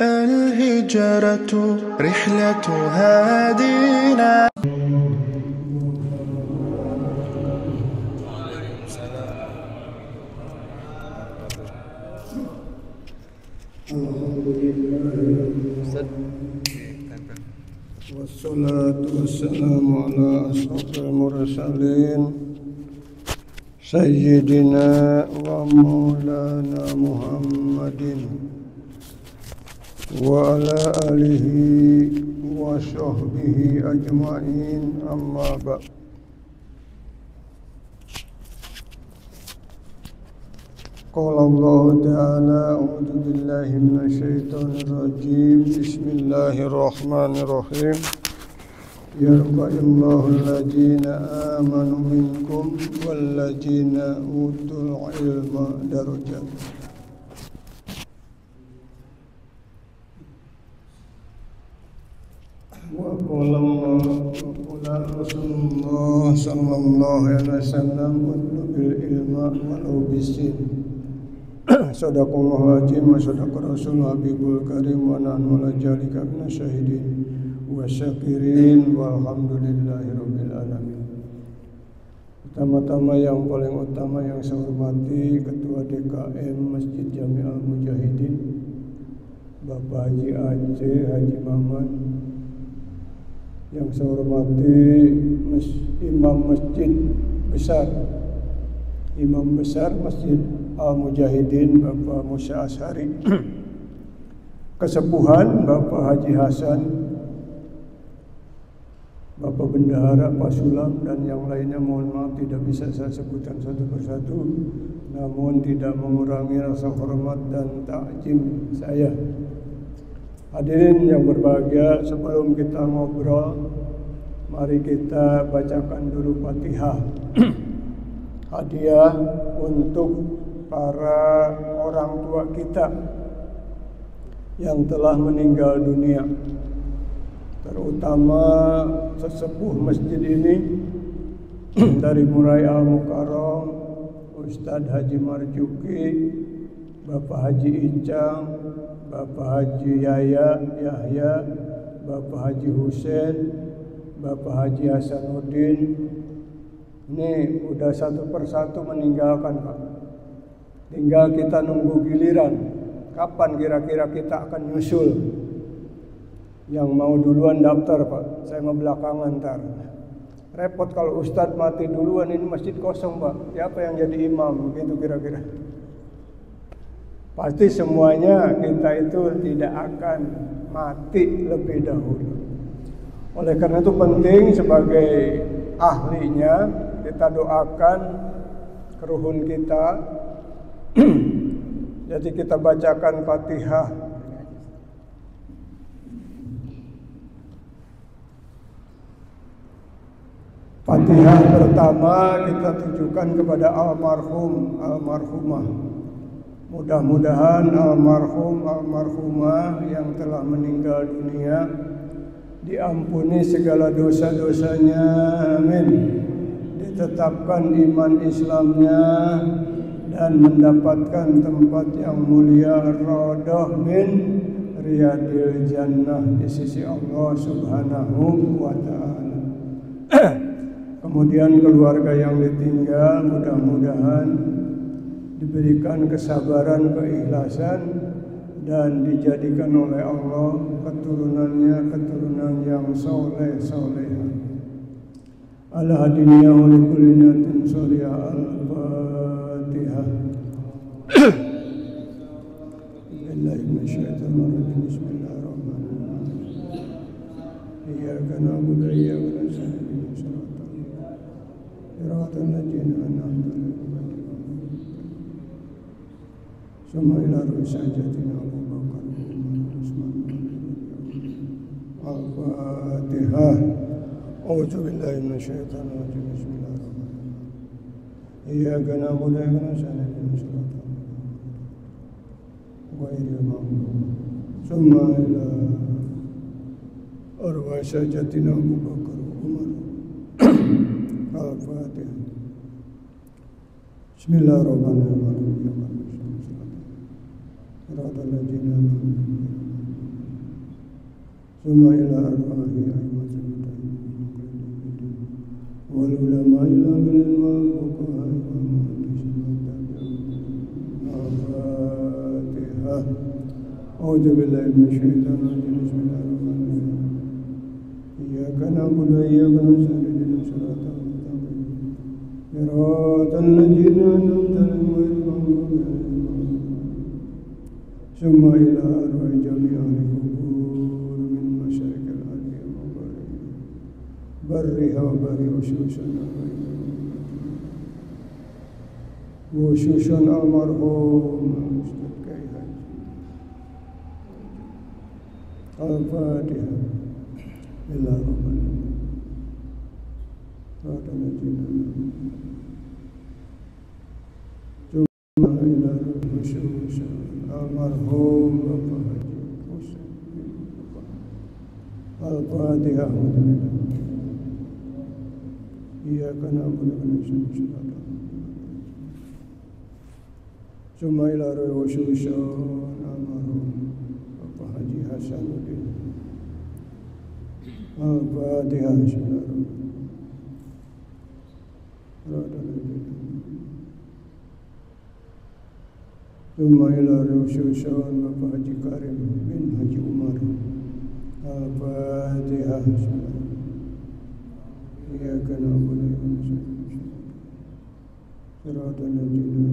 الهجرة رحلة هادينا. Wassalatu wassalamu ala ashrafil mursalin Sayyidina wa maulana Muhammadin wa ala alihi wa sahbihi ajma'in, amma ba'd. Qala Allah ta'ala, a'udzu billahi minasyaitonir rajim. Bismillahirrahmanirrahim. Yarfa'illahu alladhina amanu minkum walladhina utul ilma darajat. Wa qala Rasulullah sallallahu alaihi wasallam, bil ilma walau bisin. Sadaqallahu azim wa sadaqa rasul habibul karim wa nahnu ala jalika minasyahidin wa syakirin walhamdulillahi rabbil alamin. Pertama-tama yang paling utama yang saya hormati Ketua DKM Masjid Jami'al Mujahidin Bapak Haji Aceh Haji Maman, yang saya hormati Imam Besar Masjid Al-Mujahidin Bapak Musa Ashari, Kesepuhan Bapak Haji Hasan, Bapak Bendahara Pak Sulam, dan yang lainnya. Mohon maaf tidak bisa saya sebutkan satu persatu, namun tidak mengurangi rasa hormat dan takjim saya. Hadirin yang berbahagia, sebelum kita ngobrol, mari kita bacakan dulu Fatihah. Hadiah untuk para orang tua kita yang telah meninggal dunia, terutama sesepuh masjid ini dari Murai Al-Mukarram, Ustadz Haji Marjuki, Bapak Haji Icang, Bapak Haji Yahya, Bapak Haji Husain, Bapak Haji Hasanuddin. Ini udah satu persatu meninggalkan, Pak. Tinggal kita nunggu giliran. Kapan kira-kira kita akan nyusul? Yang mau duluan daftar, Pak. Saya mau belakangan ntar. Repot kalau Ustadz mati duluan, ini masjid kosong, Pak. Siapa yang jadi imam? Gitu kira-kira. Pasti semuanya kita itu tidak akan mati lebih dahulu. Oleh karena itu penting sebagai ahlinya kita doakan keruhun kita. Jadi kita bacakan Fatihah. Fatihah pertama kita tujukan kepada almarhum, almarhumah. Mudah-mudahan almarhum, almarhumah yang telah meninggal dunia diampuni segala dosa-dosanya, amin. Ditetapkan iman Islamnya dan mendapatkan tempat yang mulia, radhah min riyadil jannah, di sisi Allah Subhanahu wa ta'ala. Kemudian keluarga yang ditinggal mudah-mudahan diberikan kesabaran, keikhlasan, dan dijadikan oleh Allah keturunannya keturunan yang soleh-solehah. Al-hadiniyah wa likulli niyatin sholihah. Al-Fatihah. Billahi minasyaitonir rajim. Bismillahirrahmanirrahim. Iyyaka na'budu wa iyyaka nasta'in. Shiratal ladzina an'amta 'alaihim. Summa ila rusajatina Abu Bakar Usman. Al-Fatihah. A'udzu billahi minasyaitonir rajim. Bismillahirrahmanirrahim. Iyyaka na'budu wa iyyaka nasta'in. Ghairil maghdubi. Summa ila rusajatina Abu Bakar Umar. Al-Fatihah. Bismillahirrahmanirrahim. summa ila arwahi aimatul mutahidin wal ulama ila min wal fuqaha wal muhaddisin wa tabi'in. Al-Fatihah. A'udzu billahi minasyaitonir rajim. Bismillahirrahmanirrahim. Iyyaka na'budu wa iyyaka nasta'in. Ihdinas siratal mustaqim. Siratal ladzina an'amta 'alaihim ghairil maghdubi 'alaihim waladdallin. Summa ila arwahi jami'il qubur min masyariqil ardi wa magharibiha. Barriha wa barri usyusana wa usyusan almarhum Ustaz Kiai Haji. Al-Fatihah. Bismillahirrahmanirrahim. Cuma ila usyusan almarhum Bapak Haji Husain. Al-Fatihah. Iyyaka na'budu wa iyyaka nasta'in. Cuma ila usyusan almarhum Bapak Haji Hasanuddin. Al-Fatihah. Cuma ila usyusan Bapak Haji Karim bin Haji Umar. Al-Fatihah. Iyyaka na'budu wa iyyaka nasta'in. Siratal ladzina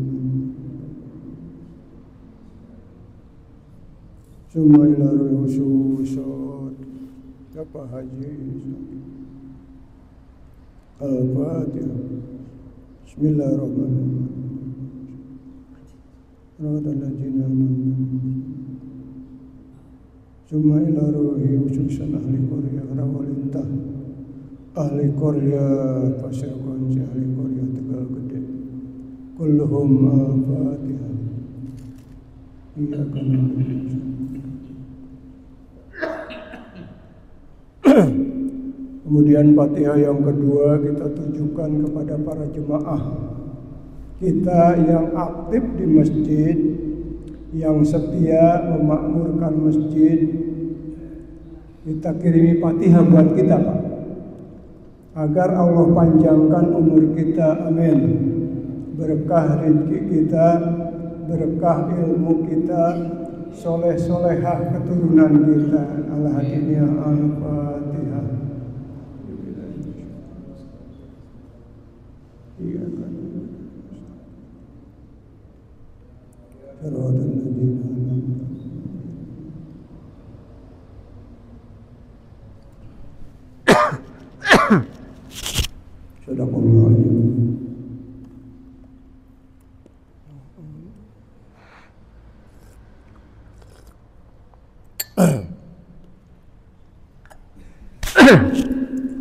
Summa ila usyusan Bapak Haji Al-Fatihah. Bismillahirrahmanirrahim. Siratal ladzina Summa ila usyusan ahli Korea Rawalintah, ahli Korea Pasir Kunci, ahli Korea Tegal Gede. Kulluhum Al-Fatihah. Iyyaka na'budu. Kemudian Fatihah yang kedua kita tujukan kepada para jemaah kita yang aktif di masjid, yang setia memakmurkan masjid. Kita kirimi Fatihah buat kita, Pak, agar Allah panjangkan umur kita, amin. Berkah rezeki kita, berkah ilmu kita, soleh-solehah keturunan kita. Al-Hadiniyah. Al-Fatihah. Iya kan.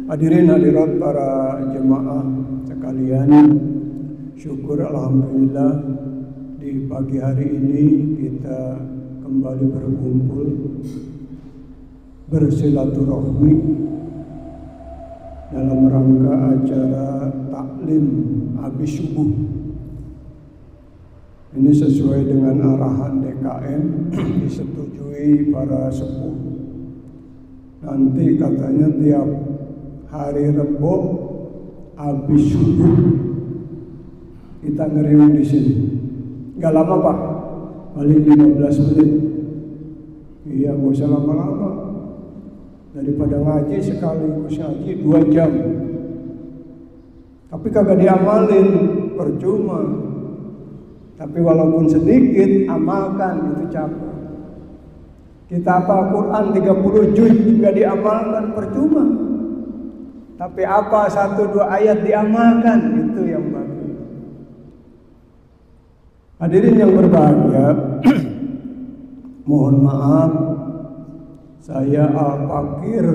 Hadirin hadirat para jemaah sekalian, syukur alhamdulillah di pagi hari ini kita kembali berkumpul bersilaturahmi dalam rangka acara taklim habis subuh. Ini sesuai dengan arahan DKM, disetujui para sepuh. Nanti katanya tiap hari Rebo habis subuh kita ngeriung di sini. Gak lama, Pak, paling 15 menit. Iya, gak usah lama-lama. Daripada ngaji sekaligus ngaji 2 jam. Tapi kagak diamalin, percuma. Tapi walaupun sedikit, amalkan, itu capek. Kita hafal Quran 30 juz juga diamalkan, percuma. Tapi apa 1-2 ayat diamalkan, itu yang bagus. Hadirin yang berbahagia, mohon maaf, saya Al-Fakir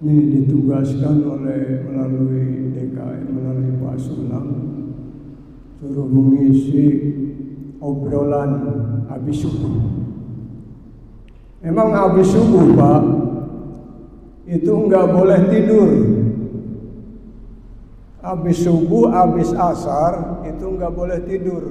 ini ditugaskan melalui DKM, melalui Pak Sulam, suruh mengisi obrolan habis subuh. Memang habis subuh, Pak, itu enggak boleh tidur. Habis subuh, habis asar, itu enggak boleh tidur.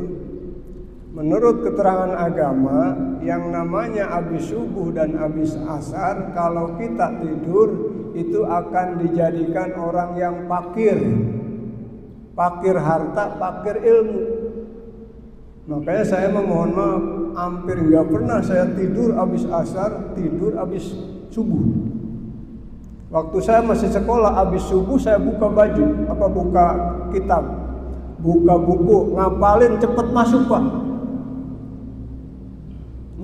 Menurut keterangan agama, yang namanya habis subuh dan habis asar, kalau kita tidur itu akan dijadikan orang yang fakir. Fakir harta, fakir ilmu. Makanya saya memohon maaf, hampir nggak pernah saya tidur habis asar, tidur habis subuh. Waktu saya masih sekolah, habis subuh saya buka baju, buka kitab, buka buku, ngapalin cepet masuk Pak.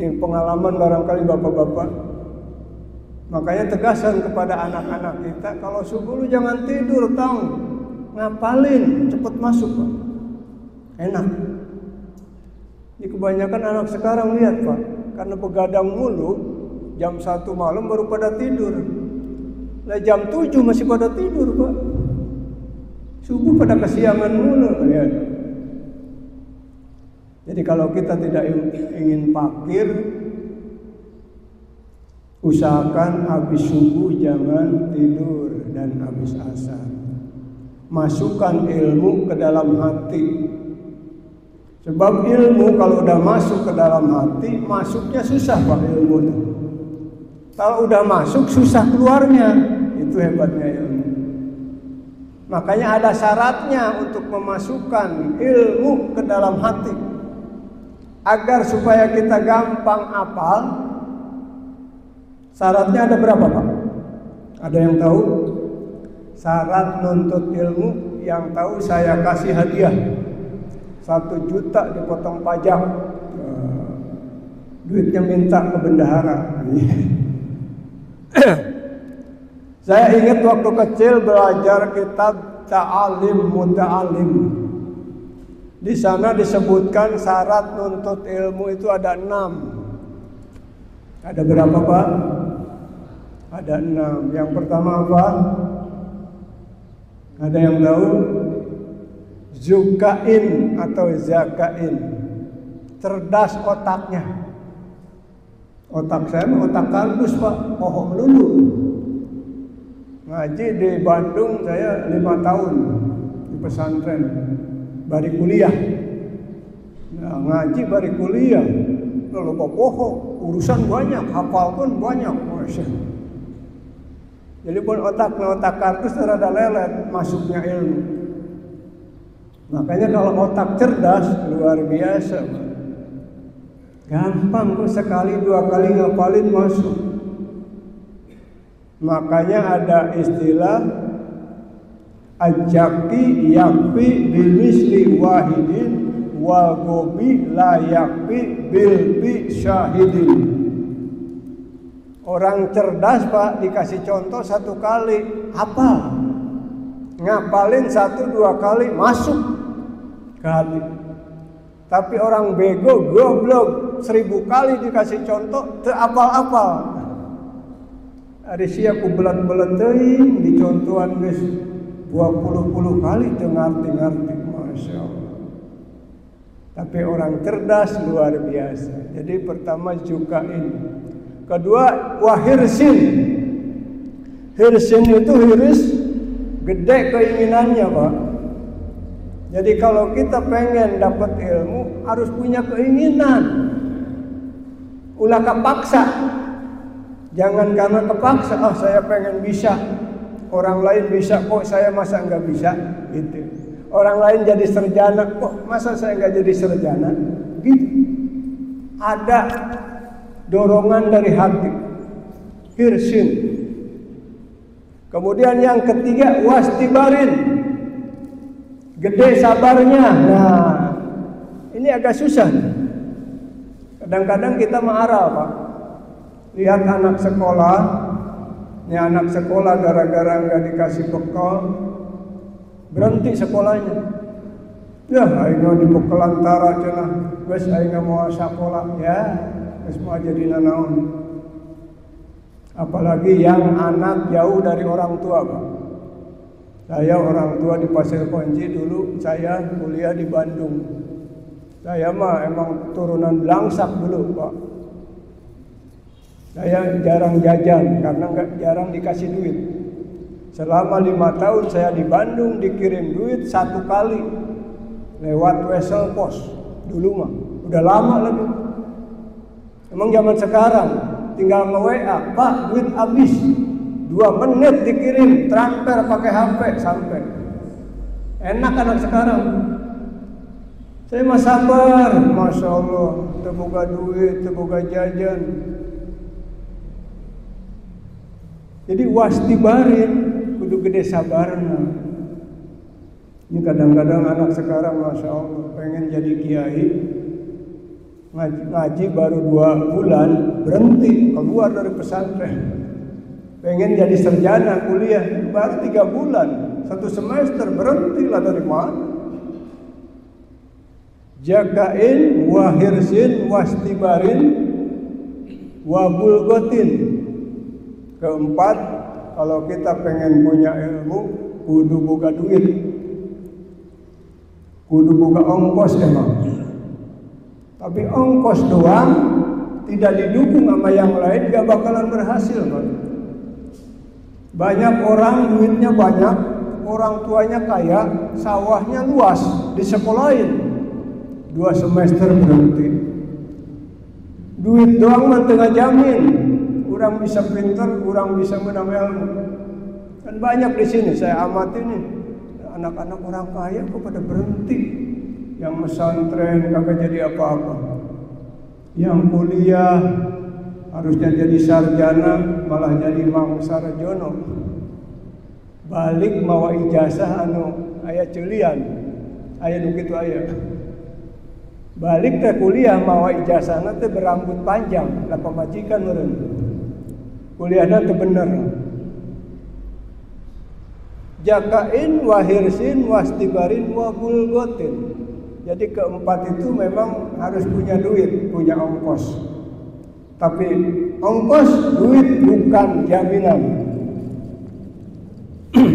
Ini pengalaman barangkali bapak-bapak. Makanya tegasan kepada anak-anak kita, kalau subuh lu jangan tidur, tau, ngapalin, cepet masuk Pak. Enak. Ini kebanyakan anak sekarang lihat Pak, karena begadang mulu, jam 1 malam baru pada tidur. Nah jam 7 masih pada tidur Pak. Subuh pada kesiangan mulu, lihat. Jadi kalau kita tidak ingin fakir, usahakan habis subuh jangan tidur dan habis asar. Masukkan ilmu ke dalam hati. Sebab ilmu kalau udah masuk ke dalam hati, masuknya susah Pak ilmu itu. Kalau udah masuk susah keluarnya. Itu hebatnya ilmu. Makanya ada syaratnya untuk memasukkan ilmu ke dalam hati. Agar supaya kita gampang hafal, syaratnya ada berapa Pak? Ada yang tahu? Syarat nuntut ilmu, yang tahu saya kasih hadiah 1 juta dipotong pajak, duitnya minta ke bendahara. Saya ingat waktu kecil belajar kitab Ta'alim Muta'alim. Di sana disebutkan syarat nuntut ilmu itu ada 6. Ada berapa Pak? Ada 6. Yang pertama apa? Ada yang tahu? Zukain atau zakain. Cerdas otaknya. Otak saya otak kardus Pak, pohon melulu. Ngaji di Bandung saya 5 tahun di pesantren. Bari kuliah. Nah, ngaji bari kuliah. Kalau pokok urusan banyak, hafal pun banyak. Masya. Jadi pun otak kardus rada lelet masuknya ilmu. Makanya kalau otak cerdas luar biasa. Gampang kok sekali 2 kali ngapalin masuk. Makanya ada istilah Ajaki yakfi bimisli wahidin wal gobi la yakfi bilbi syahidin. Orang cerdas Pak dikasih contoh 1 kali hafal, ngapalin 1-2 kali masuk ke hati. Tapi orang bego goblok 1000 kali dikasih contoh teu apal-apal. Ari sia ku belat-belat teuing dicontohan geus 20 kali teu ngarti-ngarti, Masya Allah. Tapi orang cerdas luar biasa. Jadi pertama zukain. Kedua wahirsin. Hirsin itu hiris gede keinginannya Pak. Jadi kalau kita pengen dapat ilmu harus punya keinginan. Ulah kepaksa. Jangan karena kepaksa, saya pengen bisa. Orang lain bisa kok, saya masa enggak bisa, gitu. Orang lain jadi sarjana kok, masa saya enggak jadi sarjana, gitu. Ada dorongan dari hati, hirsin. Kemudian yang ketiga wastibarin, gede sabarnya. Nah, ini agak susah. Kadang-kadang kita marah Pak. Lihat anak sekolah. Ini anak sekolah gara-gara nggak dikasih bekal berhenti sekolahnya. Ya, aing di bekal antara cenah, geus aing mau sekolah ya, geus mau jadi nanaon. Apalagi yang anak jauh dari orang tua, Pak. Saya orang tua di Pasir Kunci dulu, saya kuliah di Bandung. Saya mah emang turunan Blangsak dulu, Pak. Saya jarang jajan karena jarang dikasih duit. Selama 5 tahun saya di Bandung dikirim duit 1 kali lewat wesel pos dulu mah Udah lama lagi. Emang zaman sekarang tinggal nge-WA, Pak duit habis, 2 menit dikirim, transfer pakai HP sampai. Enak anak sekarang. Saya mah sabar, Masya Allah, terbuka duit, terbuka jajan. Jadi wastibarin, kudu gede sabarna. Ini kadang-kadang anak sekarang Masya Allah pengen jadi kiai, ngaji baru 2 bulan berhenti, keluar dari pesantren. Pengen jadi sarjana kuliah baru 3 bulan, 1 semester berhenti lah, dari mana? Jakain wahirsin wastibarin wabulgotin. Keempat, kalau kita pengen punya ilmu kudu buka duit, kudu buka ongkos emang. Tapi ongkos doang tidak didukung sama yang lain gak bakalan berhasil, Pak. Banyak orang duitnya banyak, orang tuanya kaya, sawahnya luas, disekolahin 2 semester berhenti. Duit doang mah tengah jamin orang bisa pintar, orang bisa menang ilmu. Kan banyak di sini saya amati nih, anak-anak orang kaya kok pada berhenti. Yang pesantren kagak jadi apa-apa, yang kuliah harusnya jadi sarjana malah jadi mang sarjono. Balik mawa ijazah anu aya ceulian, aya nu kitu aya. Balik teh kuliah mawa ijazahna teh berambut panjang, lah pamajikan meureun. Kuliahna teh bener. Jakain wahirsin wastibarin wabulgotin. Jadi keempat itu memang harus punya duit, punya ongkos. Tapi ongkos duit bukan jaminan.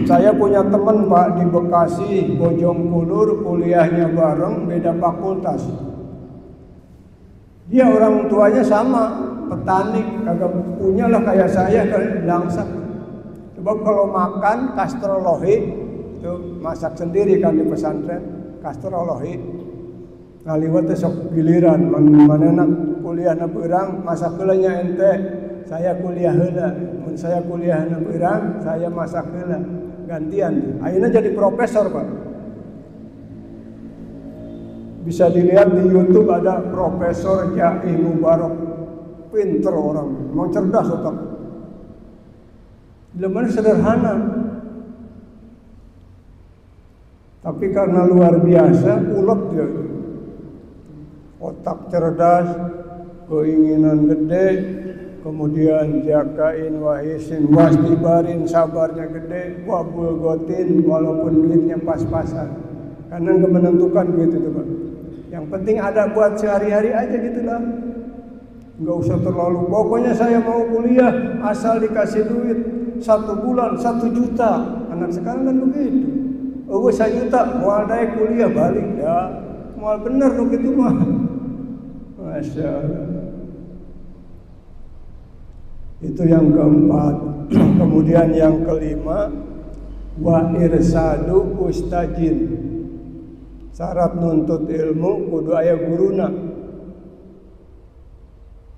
Saya punya teman Pak di Bekasi, Bojongkulur, kuliahnya bareng, beda fakultas. Dia orang tuanya sama, petani, kagak punya lah kayak saya kan langsak. Sebab kalau makan kastrolohi itu masak sendiri kan di pesantren, kastrolohi. Ngaliwat sok giliran, manehna kuliahna beurang, masak heula nya ente, saya kuliah heula. Mun saya kuliahna beurang, saya masak heula. Gantian. Ayeuna jadi profesor, Pak. Bisa dilihat di YouTube ada Profesor Jai Mubarak. Pinter orang, mau cerdas otak. Ilmunya sederhana. Tapi karena luar biasa, ulet dia. Otak cerdas, keinginan gede, kemudian jakain wahisin wastibarin, sabarnya gede, wabul gotin, walaupun duitnya pas-pasan. Karena nggak menentukan duit itu, Pak. Yang penting ada buat sehari-hari aja gitu lah. Nggak usah terlalu, pokoknya saya mau kuliah asal dikasih duit 1 bulan 1 juta. Anak sekarang kan begitu. Oh 1 juta, mau ada kuliah balik ya, mau bener loh gitu mah. Masya Allah. Itu yang keempat. Kemudian yang kelima, wa irsadu ustajin. Syarat nuntut ilmu kudu aya guruna.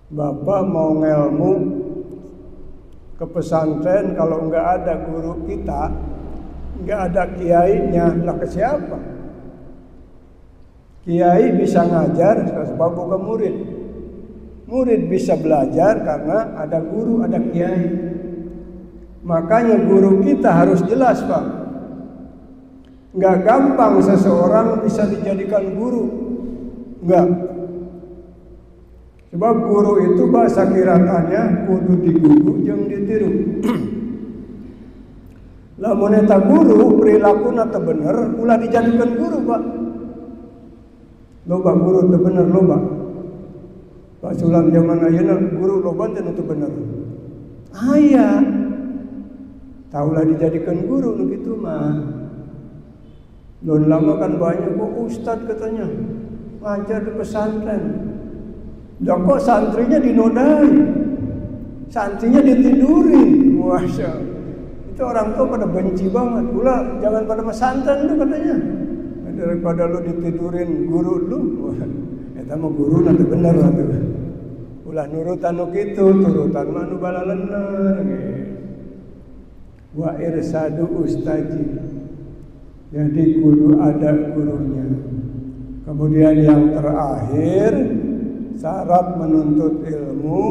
Bapak mau ngelmu ke pesantren, kalau enggak ada guru kita, enggak ada kiainya, lah ke siapa? Kiai bisa ngajar sebab bukan murid. Murid bisa belajar karena ada guru, ada kiai. Makanya guru kita harus jelas, Pak. Enggak gampang seseorang bisa dijadikan guru. Enggak. Sebab guru itu bahasa kiratannya kudu digugu jeung ditiru. Lamun eta guru perilakunna teu bener, ulah dijadikan guru, Pak. Loba guru teu bener loba. Pak Sulam zaman ayeuna guru loba teh teu bener. Aya. Taulah dijadikan guru nu kitu mah. Lon lama kan banyak kok ustad katanya ngajar di pesantren. Lah kok santrinya dinodai, santrinya ditidurin. Masya Allah. Itu orang tua pada benci banget. Ulah jangan pada pesantren tuh katanya. Daripada lu ditidurin guru lu, Eta mah guru nanti bener atuh. Ulah nurutan nu kitu, turutan mah nu balaleuneur ge. Wa irsadu ustaji. Jadi kudu ada gurunya. Kemudian yang terakhir, syarat menuntut ilmu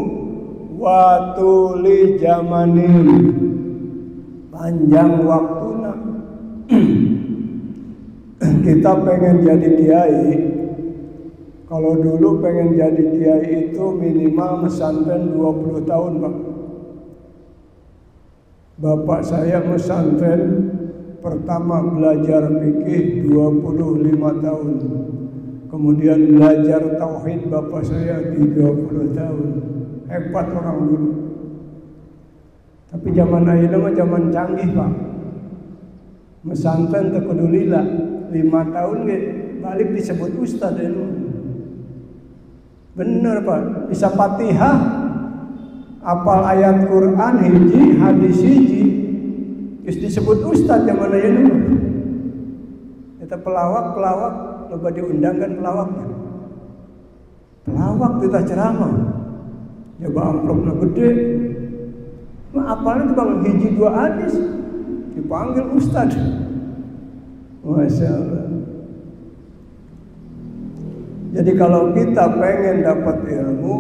wa tuli zamanin, panjang waktuna. Kita pengen jadi kiai. Kalau dulu pengen jadi kiai itu minimal pesantren 20 tahun, Pak. Bapak saya pesantren pertama belajar fikih 25 tahun. Kemudian belajar tauhid bapak saya 30 tahun. Hebat orang dulu. Tapi zaman ayeuna mah zaman canggih, Pak. Pesantren teu kudu lila, 5 tahun ge balik disebut ustad ilmu. Bener, Pak. Bisa Fatihah, apal ayat Quran hiji, hadis hiji, geus disebut ustad zaman ayeuna. Eta pelawak loba diundangkan pelawaknya. Pelawak kita ceramah. Coba amplopna gede. Mah apalnya bang hiji 2 hadis dipanggil ustad. Masya Allah. Jadi kalau kita pengen dapat ilmu,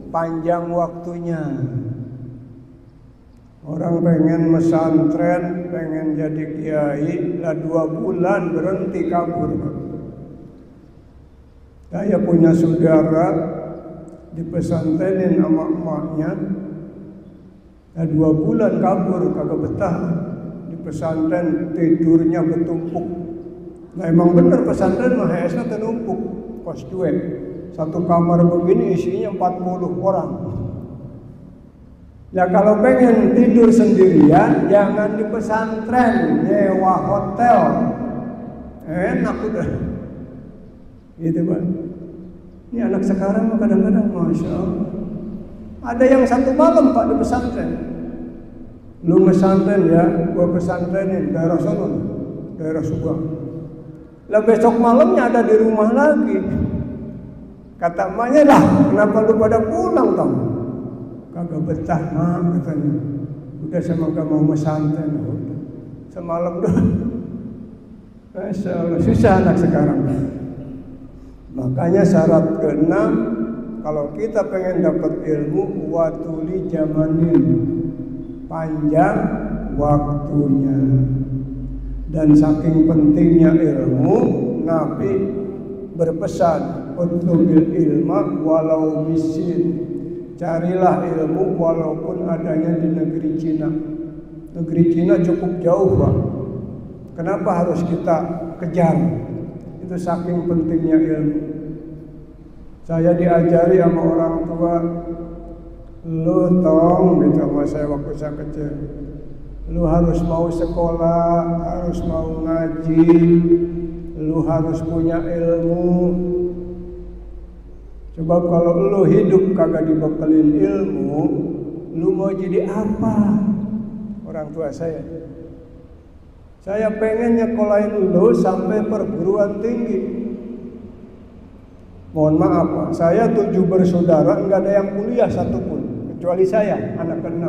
panjang waktunya. Orang pengen pesantren, pengen jadi kiai, lah 2 bulan berhenti kabur. Saya punya saudara dipesantrenin sama emaknya, lah 2 bulan kabur, kagak betah. Di pesantren tidurnya bertumpuk. Nah emang bener pesantren mah hesna tenumpuk, kos cuek. Satu kamar begini isinya 40 orang. Ya kalau pengen tidur sendirian, jangan di pesantren, nyewa hotel. Enak udah. Gitu, Pak. Ini anak sekarang kadang-kadang Masya Allah. Ada yang 1 malam, Pak, di pesantren. Lu pesantren ya, gua pesantrenin daerah sana, daerah Subang. Lah besok malamnya ada di rumah lagi. Kata emaknya, lah kenapa lu pada pulang kamu? Kagak betah, Mak, katanya. Udah sama gak mau pesantren. Semalam doang. Masya Allah, susah anak sekarang. Makanya syarat ke-6, kalau kita pengen dapat ilmu, watuli zamanin, panjang waktunya. Dan saking pentingnya ilmu, Nabi berpesan, utlubil ilma walau bisin. Carilah ilmu walaupun adanya di negeri Cina. Negeri Cina cukup jauh, Pak. Kenapa harus kita kejar? Itu saking pentingnya ilmu. Saya diajari sama orang tua, lu tong, gitu sama saya waktu saya kecil. Lu harus mau sekolah, harus mau ngaji, lu harus punya ilmu. Sebab kalau lu hidup kagak dibekelin ilmu, lu mau jadi apa? Orang tua saya. Saya pengen nyekolahin lu sampai perguruan tinggi. Mohon maaf, Pak, saya 7 bersaudara, enggak ada yang kuliah satupun, kecuali saya, anak ke-6.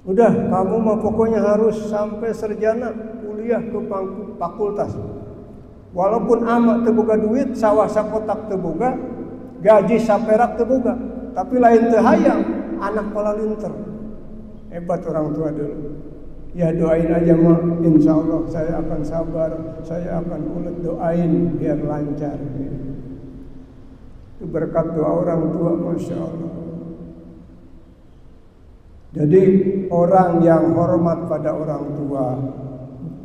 Udah, kamu mah pokoknya harus sampai sarjana, kuliah ke fakultas. Walaupun amak teboga duit, sawah sakotak teboga, gaji saperak teboga, tapi lain teu hayang, anak pola linter. Hebat orang tua dulu. Ya doain aja mah, insya Allah saya akan sabar, saya akan ulet doain biar lancar. Itu berkat doa orang tua, Masya Allah. Jadi orang yang hormat pada orang tua,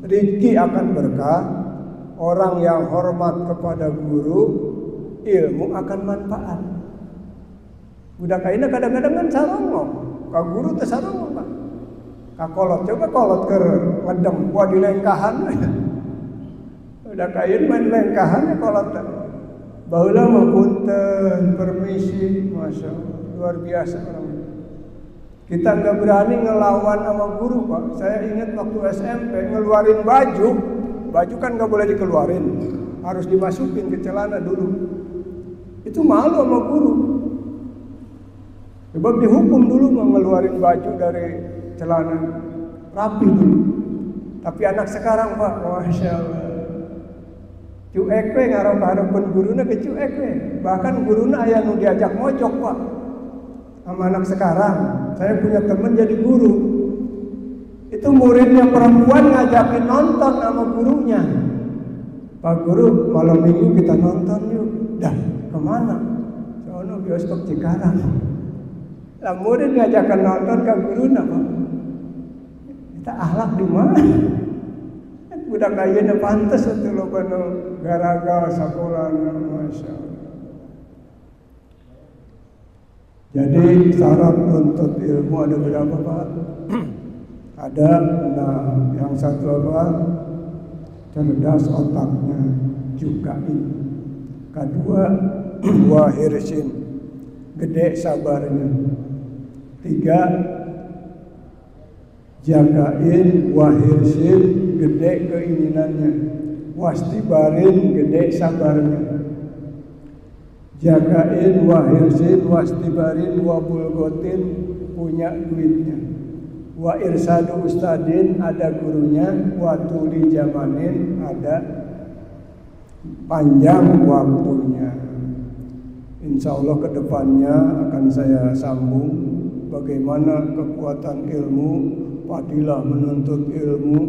rezeki akan berkah. Orang yang hormat kepada guru, ilmu akan manfaat. Budak kaina kadang-kadang kan sarongong, ka guru teh sarongong, Pak. Ka kolot, coba kolot keur ngedem, gua di lengkahan. Budak kain main lengkahan kolot teh. Baheula mah punten, permisi, Masya Allah, luar biasa orang. Kita nggak berani ngelawan sama guru, Pak. Saya ingat waktu SMP ngeluarin baju kan nggak boleh dikeluarin. harus dimasukin ke celana dulu. Itu malu sama guru. Sebab dihukum dulu mengeluarin baju dari celana, rapi dulu. Tapi anak sekarang Pak, Masya Allah, cuek we ngarep-ngarepen guruna ke cuek we. Bahkan guruna aya nu diajak mojok Pak sama anak sekarang. Saya punya teman jadi guru, itu muridnya perempuan ngajakin nonton sama gurunya. Pak Guru, malam minggu kita nonton yuk. Dah, kemana? Sono bioskop Cikarang. Lah murid ngajakin nonton ke guruna Pak. Kita akhlak di mana? Budak ayeuna pantes atuh loba nu garaga sakolana, Masya Allah. Jadi syarat nuntut ilmu ada berapa Pak? Ada, yang satu apa? Cerdas otaknya juga ini. Kedua, wahirsin, gede sabarnya. Tiga, jagain wahirsin, gede keinginannya. Wastibarin, gede sabarnya. Jagain wahirsin, wastibarin, wabulgotin, punya duitnya. Wa irsadu ustadin, ada gurunya. Wa tuli jamanin, ada panjang waktunya. Insya Allah kedepannya akan saya sambung bagaimana kekuatan ilmu, fadilah menuntut ilmu,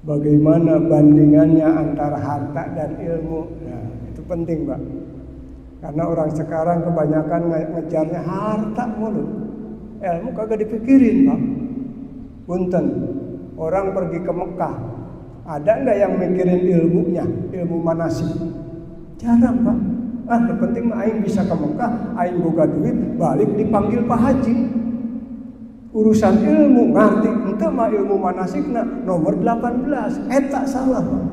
bagaimana bandingannya antara harta dan ilmu. Nah, itu penting Pak, karena orang sekarang kebanyakan ngejarnya harta mulu. Ilmu kagak dipikirin Pak. Punten, orang pergi ke Mekah, ada nggak yang mikirin ilmunya, ilmu manasik? Jarang Pak. Yang penting aing bisa ke Mekah, aing boga duit, balik dipanggil Pak Haji. Urusan ilmu ngerti, ente mah ilmu manasikna nomor 18, eta salah Pak.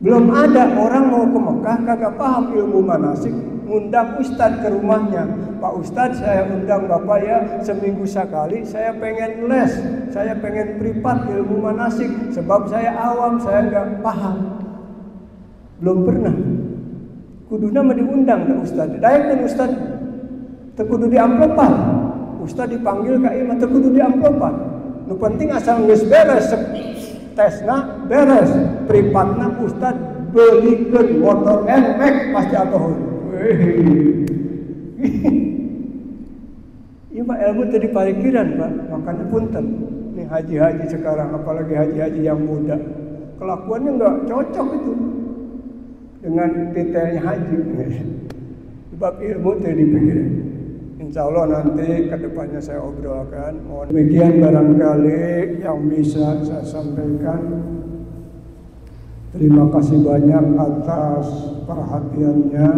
Belum ada orang mau ke Mekah kagak paham ilmu manasik, ngundang ustadz ke rumahnya. Pak Ustadz, saya undang Bapak ya seminggu sekali, saya pengen les, saya pengen privat ilmu manasik, sebab saya awam, saya nggak paham. Belum pernah. Kuduna mah diundang ke Ustadz, dayak kan Ustadz, tekudu di amplopan. Ustadz dipanggil ke imam, tekudu di amplopan. Nu penting asal geus beres, tesna beres, privatna Ustadz belikeun motor NMAX pasti atuh. Iya Pak, ilmu tadi parikiran Pak, makanya punten. Nih haji-haji sekarang, apalagi haji-haji yang muda, kelakuannya nggak cocok itu dengan detailnya haji. Sebab ilmu tadi dipikirin. Insya Allah nanti kedepannya saya obrolkan. Demikian barangkali yang bisa saya sampaikan. Terima kasih banyak atas perhatiannya.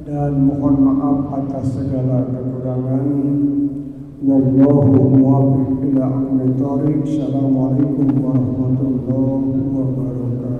Dan mohon maaf atas segala kekurangan. Wallahu muwaffiq ila aqwamit thoriq. Assalamualaikum warahmatullahi wabarakatuh.